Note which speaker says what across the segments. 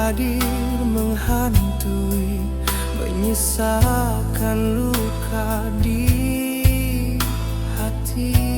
Speaker 1: hadir menghantui, menyisakan luka di hati.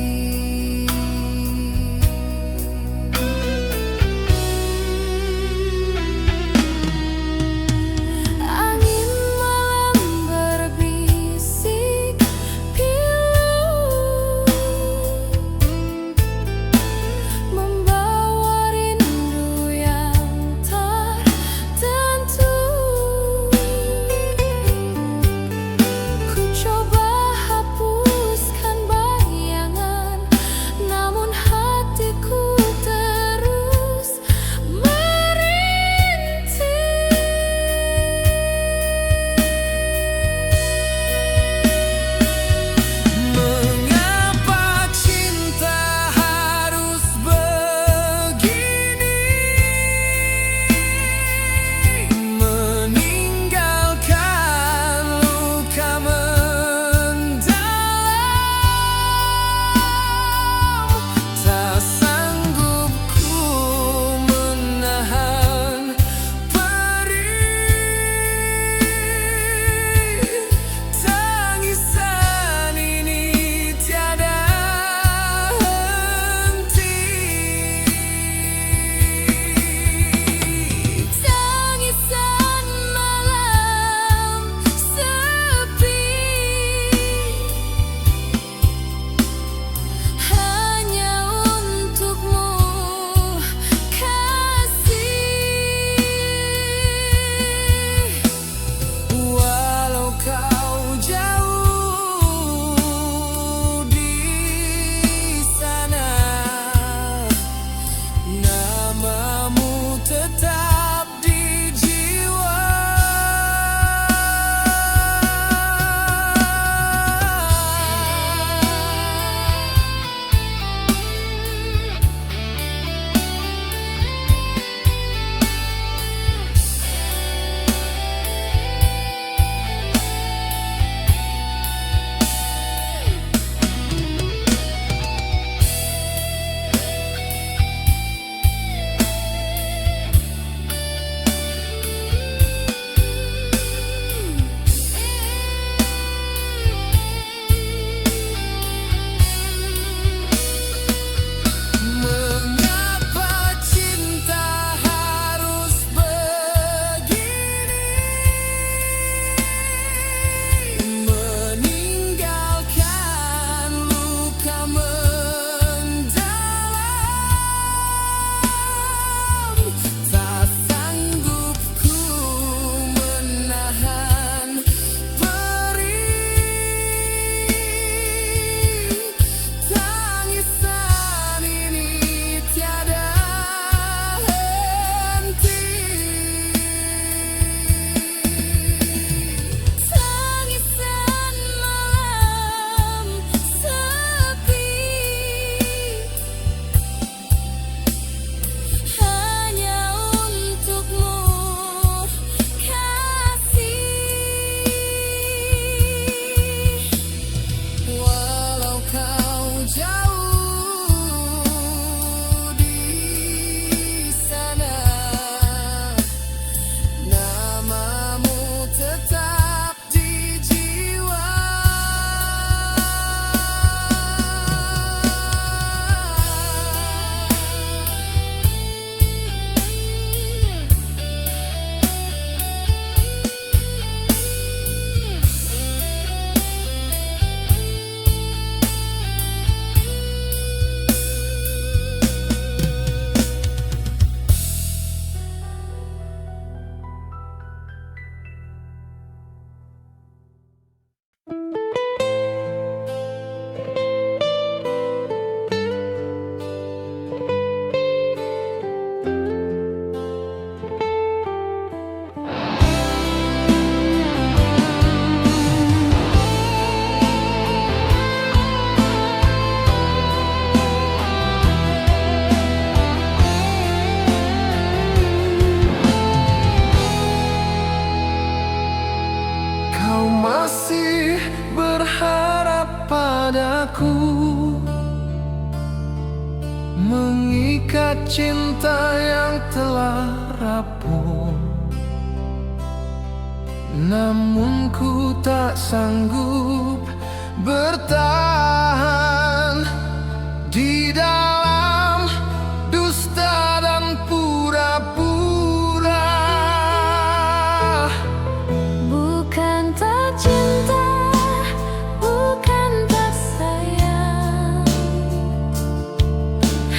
Speaker 1: padaku, mengikat cinta yang telah rapuh. namun ku tak sanggup bertahan di dalam dusta dan pura-pura.
Speaker 2: Bukan tak cinta, bukan tak sayang,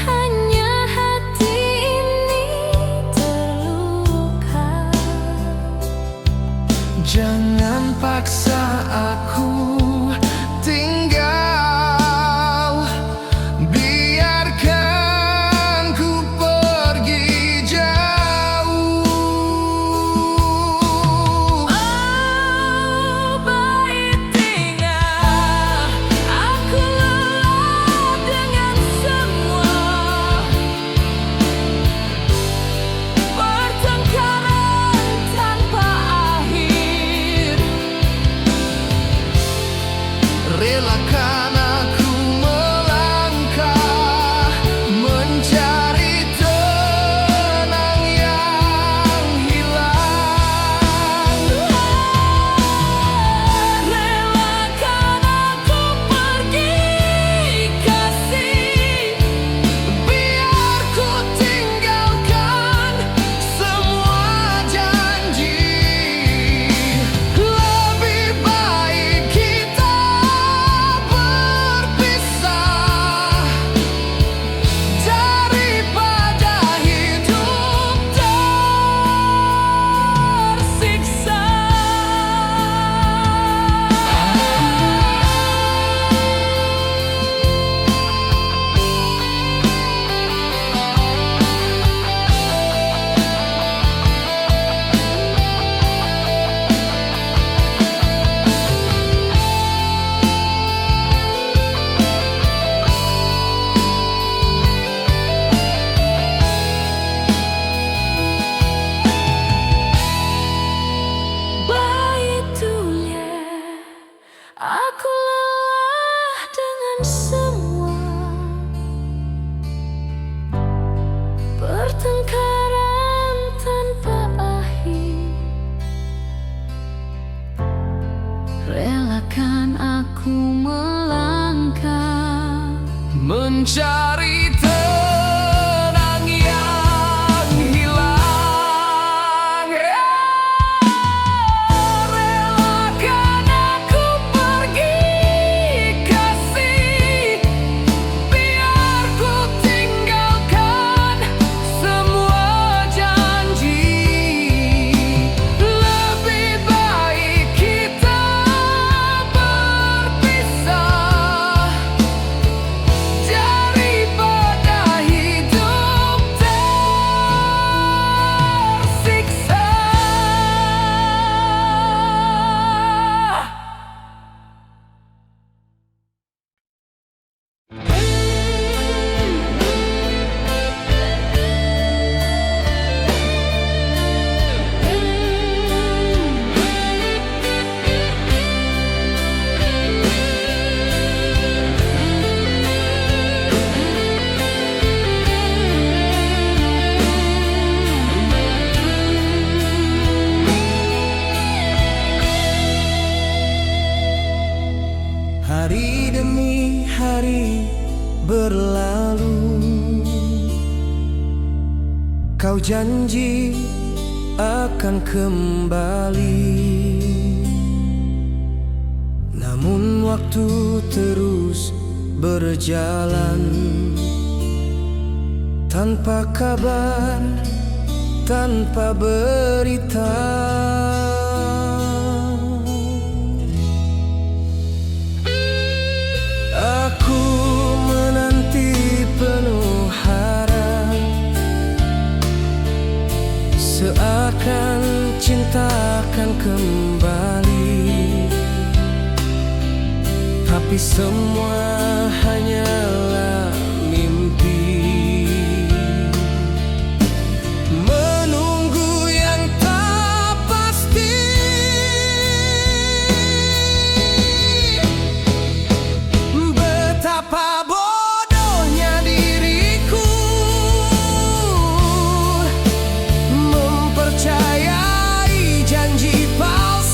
Speaker 2: hanya hati ini terluka.
Speaker 1: Jangan paksa aku tinggal, biarkan ku pergi jauh.
Speaker 2: Oh, baik tinggal, aku lelah dengan semua pertengkaran tanpa akhir.
Speaker 1: Relakan aku melangkah mencari tenang yang hilang.
Speaker 2: Relakan aku pergi kasih,
Speaker 1: Biar ku tinggalkan semua janji. Lebih baik kita berpisah daripada hidup
Speaker 2: tersiksa. Baitulah, aku lelah dengan semua pertengkaran tanpa akhir. Relakan aku melangkah
Speaker 1: mencari tenang yang hilang. Relakan aku pergi kasih, biar ku tinggalkan semua janji. Lebih baik kita berpisah daripada hidup tersiksa. Hari demi hari berlalu, kau janji akan kembali, namun waktu terus berjalan tanpa kabar, tanpa berita. Aku menanti penuh harap, seakan cinta akan kembali, tapi semua hanyalah mimpi. Menunggu yang tak pasti, betapa bodohnya diriku mempercayai janji palsu.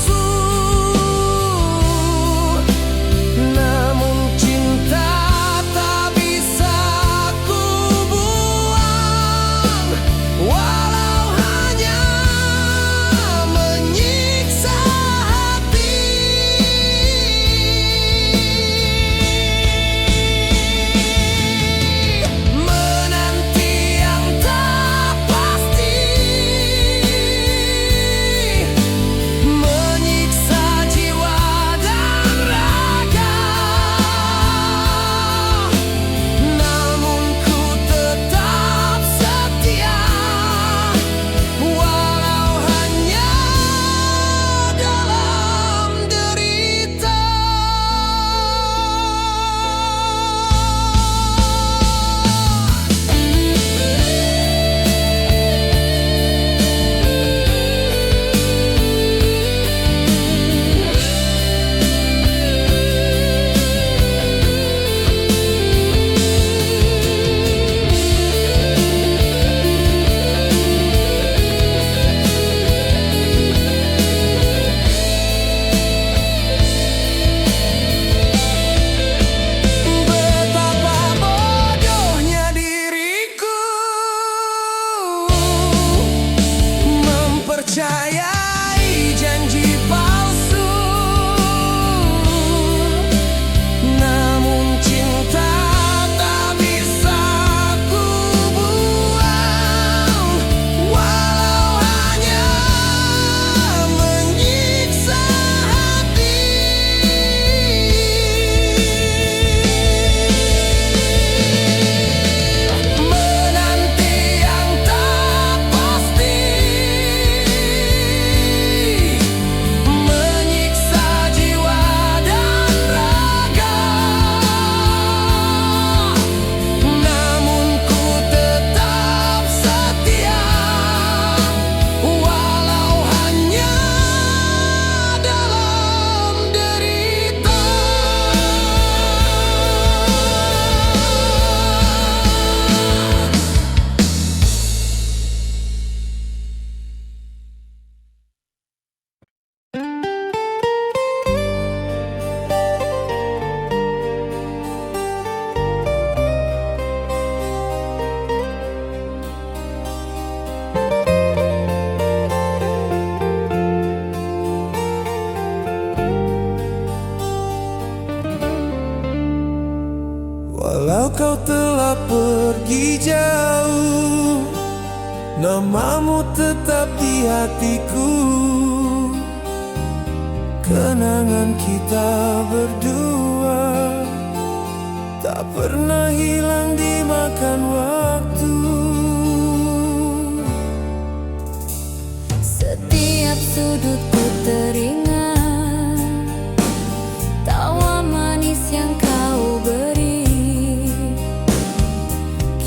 Speaker 1: telah pergi jauh, namamu tetap di hatiku. Kenangan kita berdua tak pernah hilang dimakan waktu.
Speaker 2: Setiap sudut ku teringat tawa manis yang kau beri.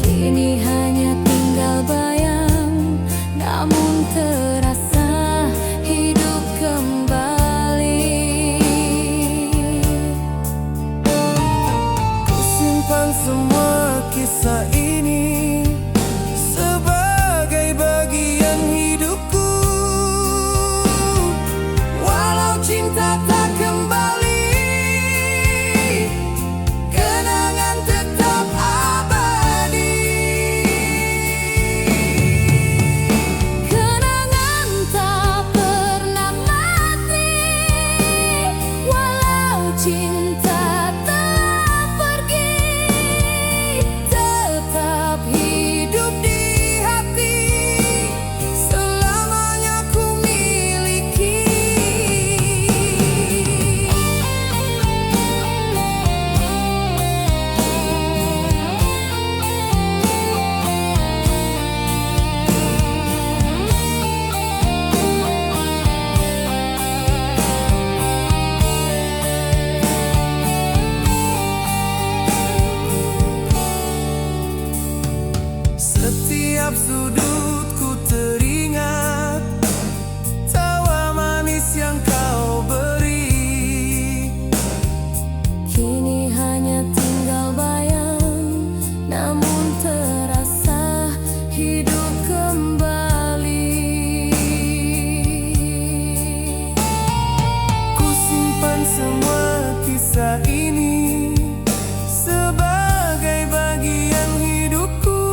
Speaker 2: Kini hanya tinggal bayang, namun terasa hidup kembali.
Speaker 1: Ku simpan semua kisah ini sebagai bagian hidupku. Walau cinta tak kembali, kenangan tetap abadi.
Speaker 2: Kenangan tak pernah mati, walau cinta telah pergi, tetap hidup di hati, selamanya ku miliki.
Speaker 1: Setiap sudut ku teringat tawa manis yang kau beri.
Speaker 2: Kini hanya tinggal bayang, namun terasa hidup kembali.
Speaker 1: Ku simpan semua kisah ini sebagai bagian hidupku.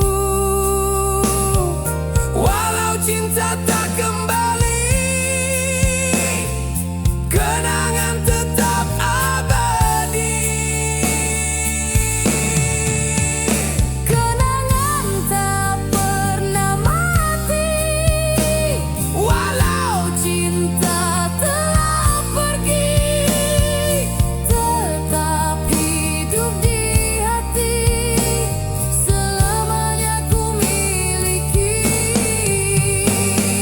Speaker 1: Walau cinta tak kembali, kenangan tetap abadi.
Speaker 2: Kenangan tak pernah mati,
Speaker 1: Walau
Speaker 2: cinta telah pergi, tetap hidup di hati, selamanya ku miliki.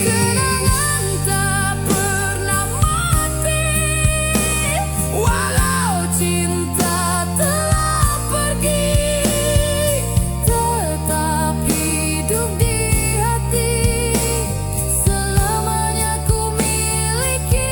Speaker 2: Kenangan tak pernah mati,
Speaker 1: walau
Speaker 2: cinta telah pergi, tetap hidup di hati, selamanya ku miliki.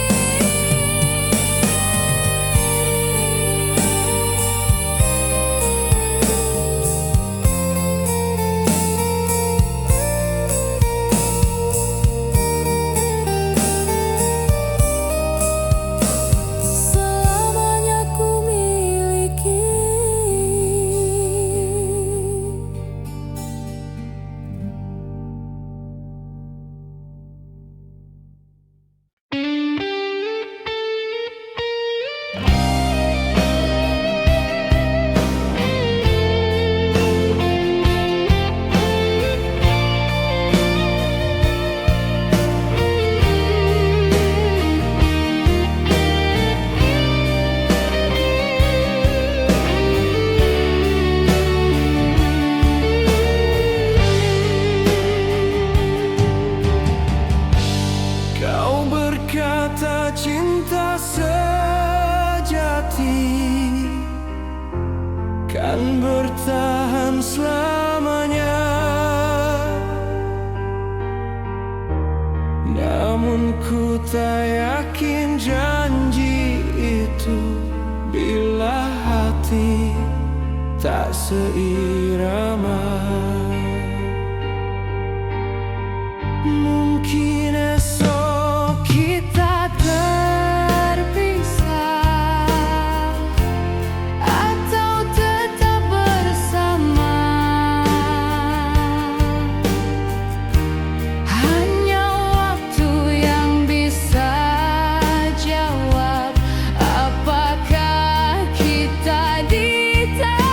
Speaker 2: Selamanya ku miliki.
Speaker 1: kau berkata cinta sejati kan bertahan selamanya. Namun ku tak yakin janji itu bila hati tak seirama. Mungkin esok kita terpisah
Speaker 2: Atau tetap bersama, hanya waktu yang bisa jawab apakah kita ditakdirkan.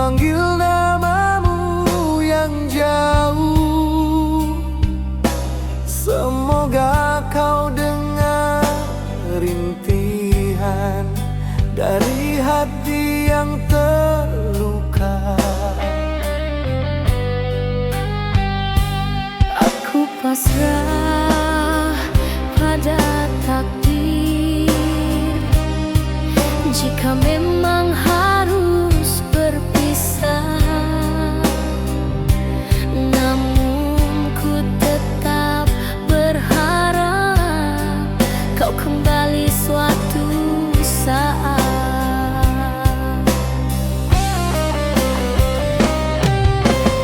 Speaker 1: memanggil namamu yang jauh. Semoga kau dengar rintihan dari hati yang terluka.
Speaker 2: Aku pasrah pada takdir. Jika memang harus berpisah, namun ku tetap berharap kau kembali suatu saat.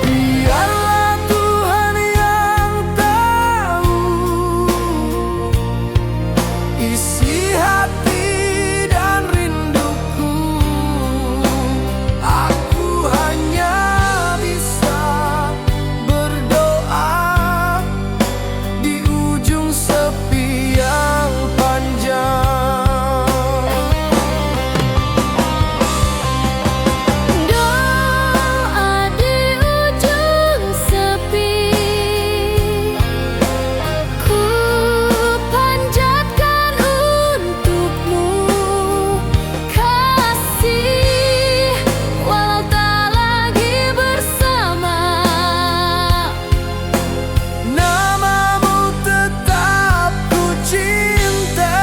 Speaker 1: Biarlah Tuhan yang tahu isi hati dan rinduku. Aku hanya bisa berdoa di ujung sepi yang panjang.
Speaker 2: Doa di ujung sepi ku panjatkan untukmu, kasih, walau tak lagi bersama.
Speaker 1: Namamu tetap ku cinta.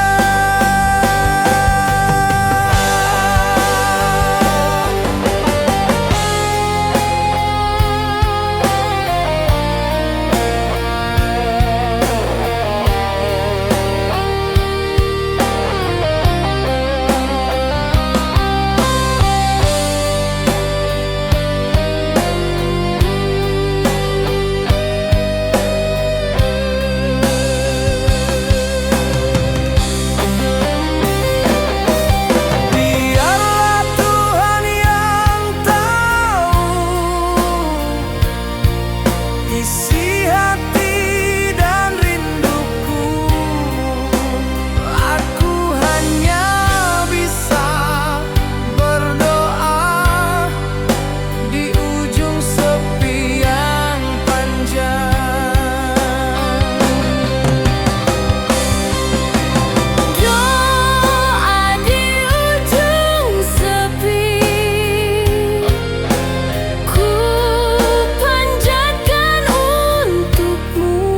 Speaker 1: Biarlah Tuhan yang tahu isi hati dan rinduku. Aku hanya bisa berdoa di ujung sepi yang panjang.
Speaker 2: Doa di ujung sepi ku panjatkan untukmu,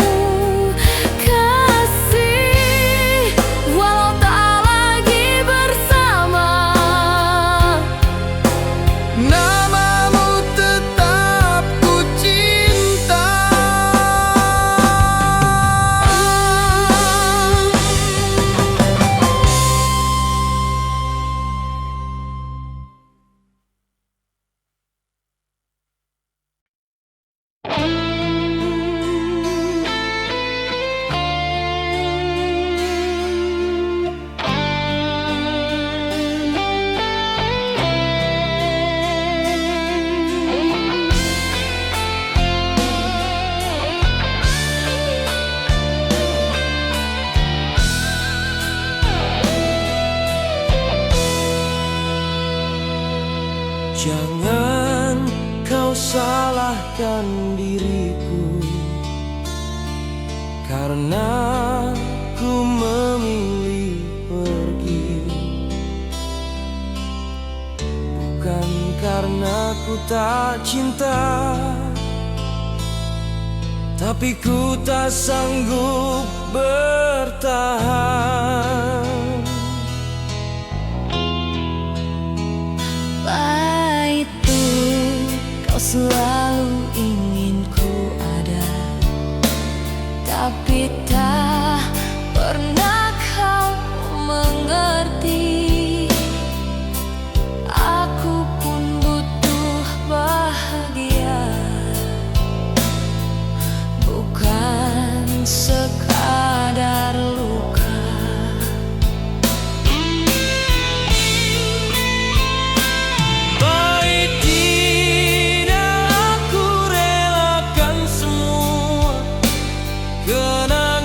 Speaker 2: kasih, walau tak lagi bersama.
Speaker 1: Namamu tetap ku cinta. Jangan kau salahkan diriku, karena ku memilih pergi. Bukan karena ku tak cinta, tapi ku tak sanggup bertahan.
Speaker 2: Apa itu kau selalu ingin ku ada, tapi tak pernah kau mengerti. Aku pun butuh bahagia, bukan sekadar luka.
Speaker 1: Baik tidak aku relakan semua kenangan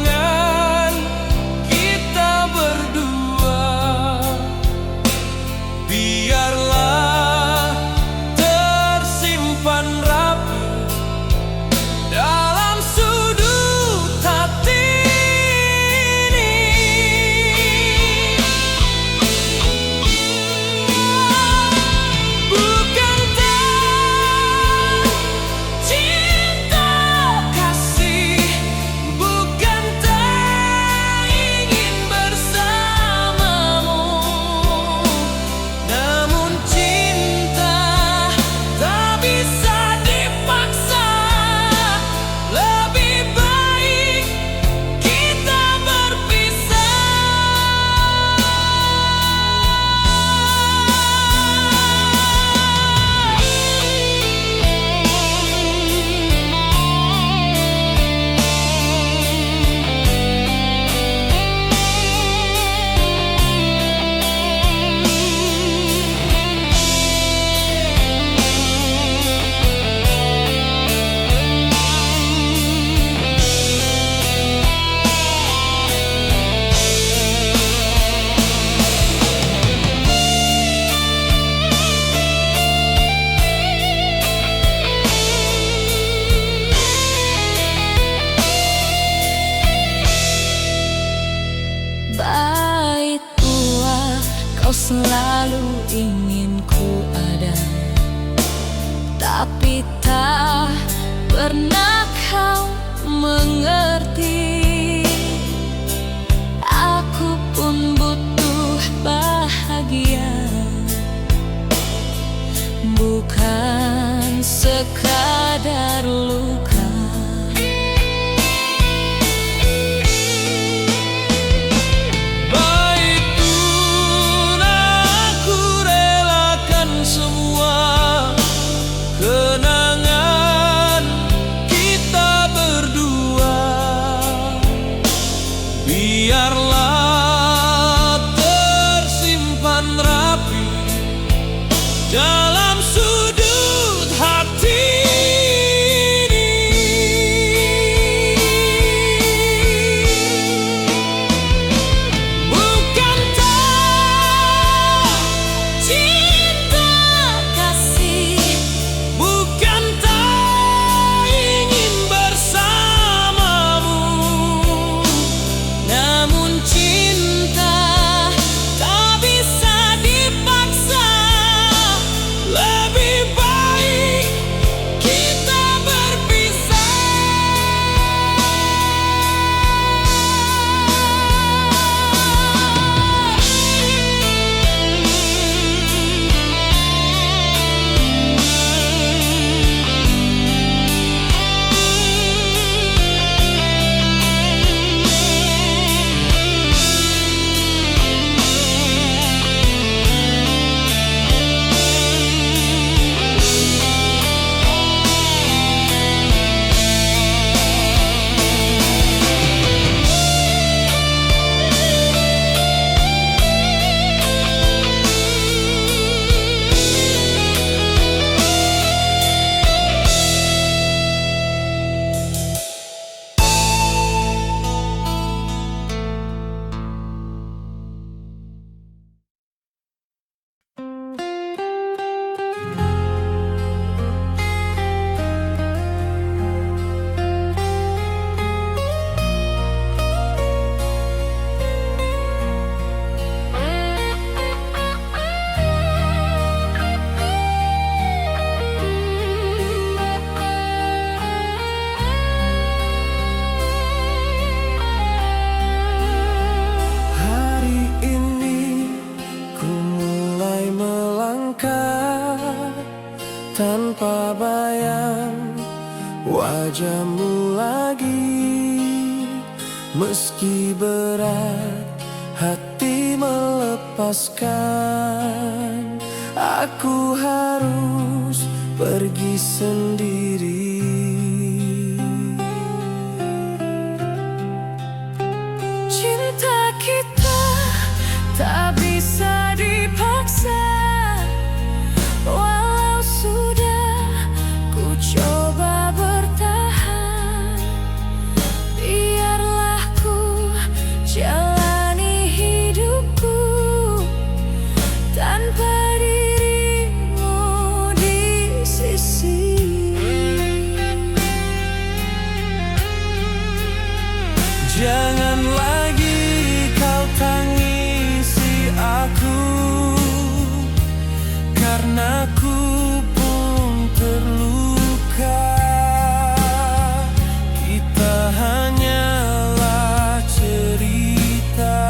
Speaker 2: tapi tak pernah kau mengerti. Aku pun butuh bahagia, bukan sekadar luka.
Speaker 1: Baikpun aku relakan semua kenangan kita berdua. Biarlah tersimpan rapi dalam sudut hati ini. Bukankah
Speaker 2: Cinta kasih,
Speaker 1: bukankah ingin bersamamu,
Speaker 2: namun cinta tak bisa dipaksa.
Speaker 1: lebih baik kita berpisah. Hari ini ku mulai melangkah tanpa bayang wajahmu lagi. Meski berat hati melepaskan, aku harus pergi sendiri.
Speaker 2: Cinta kita tak bisa dipaksa, walau sudah ku coba bertahan. Biarlah ku jalani hidupku tanpa dirimu di sisi.
Speaker 1: Jangan lagi kau tangisi aku, karena ku pun terluka. Kita hanyalah cerita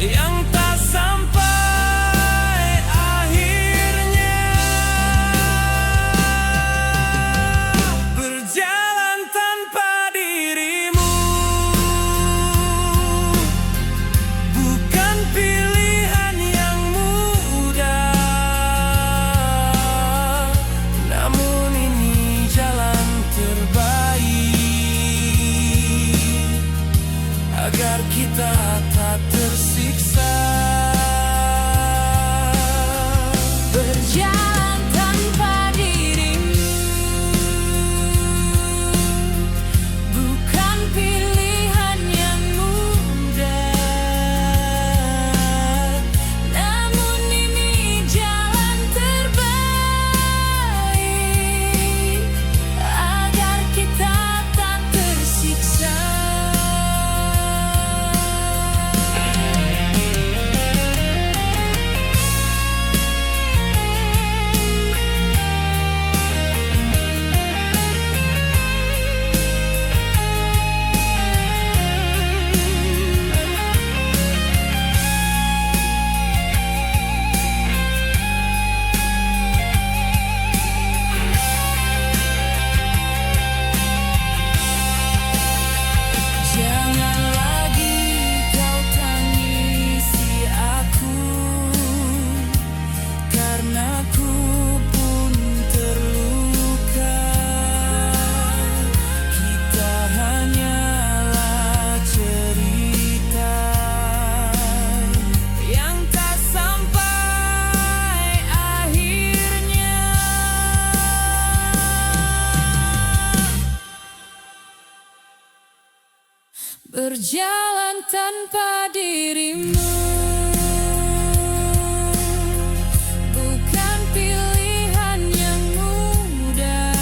Speaker 1: yang tak sampai akhirnya. Berjalan tanpa dirimu bukan pilihan yang mudah, namun ini jalan terbaik agar kita tak tersiksa.
Speaker 2: Berjalan tanpa dirimu bukan pilihan yang mudah, namun ini jalan terbaik agar kita tak tersiksa. berjalan tanpa dirimu. Bukan pilihan yang mudah,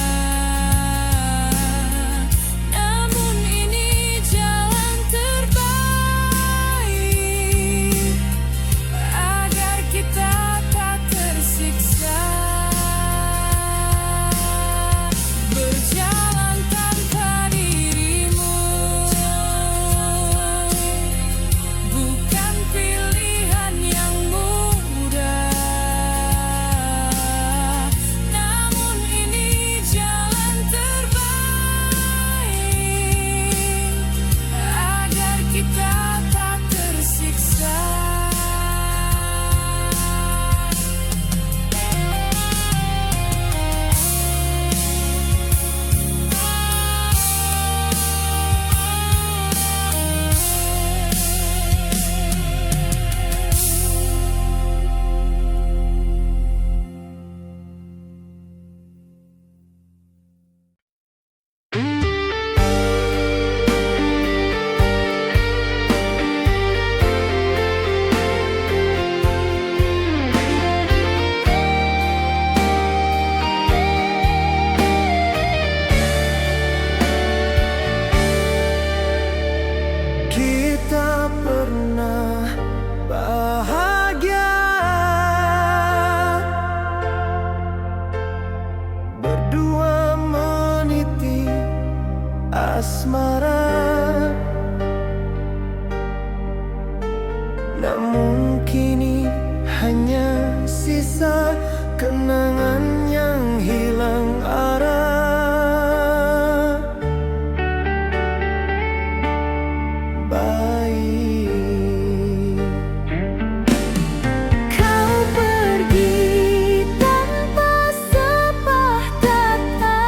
Speaker 2: namun ini jalan terbaik agar kita tak tersiksa. Berjalan tanpa dirimu bukan pilihan yang mudah, namun ini jalan terbaik agar kita tak tersiksa.
Speaker 1: Kita pernah bahagia berdua meniti asmara, namun kini hanya sisa kenangan yang hilang arah.
Speaker 2: Kau pergi tanpa sepatah kata,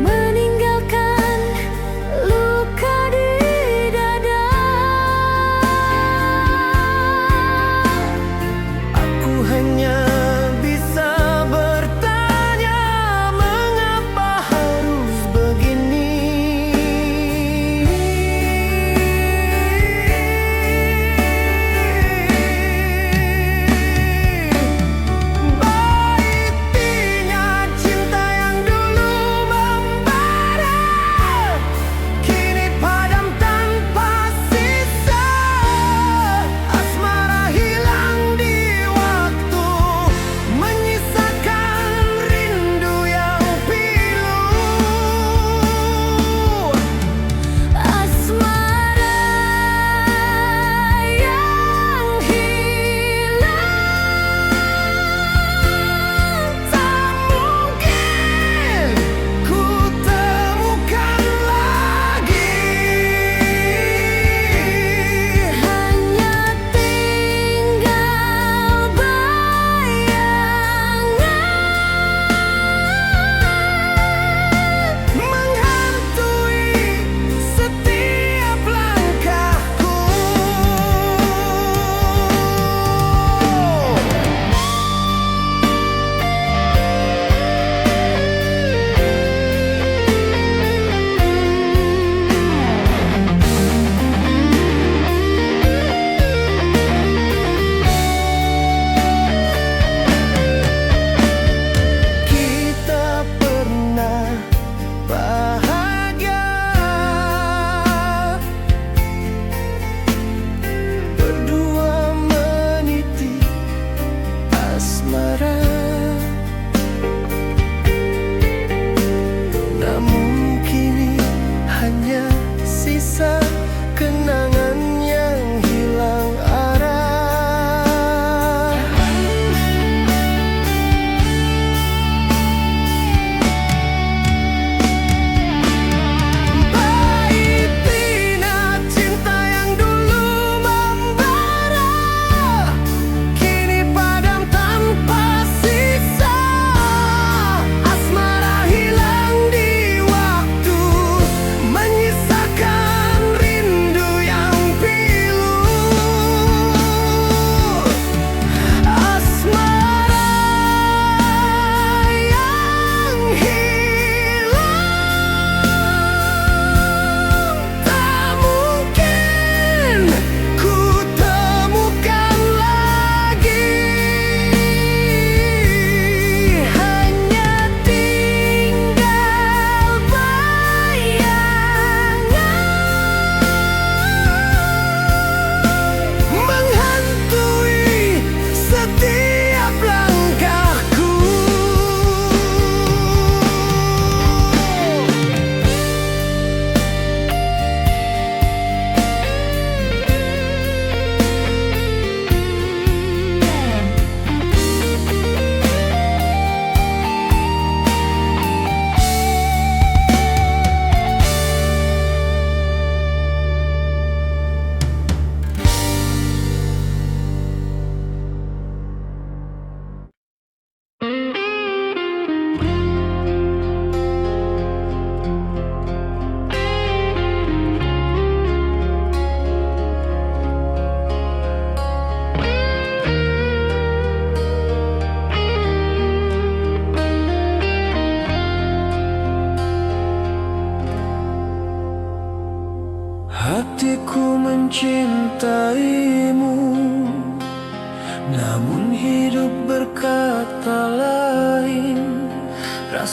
Speaker 2: meninggalkan luka di dada.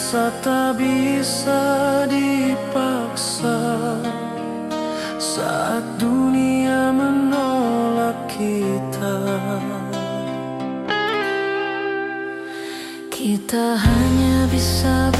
Speaker 1: Rasa tak bisa dipaksa saat dunia menolak kita.
Speaker 2: Kita hanya bisa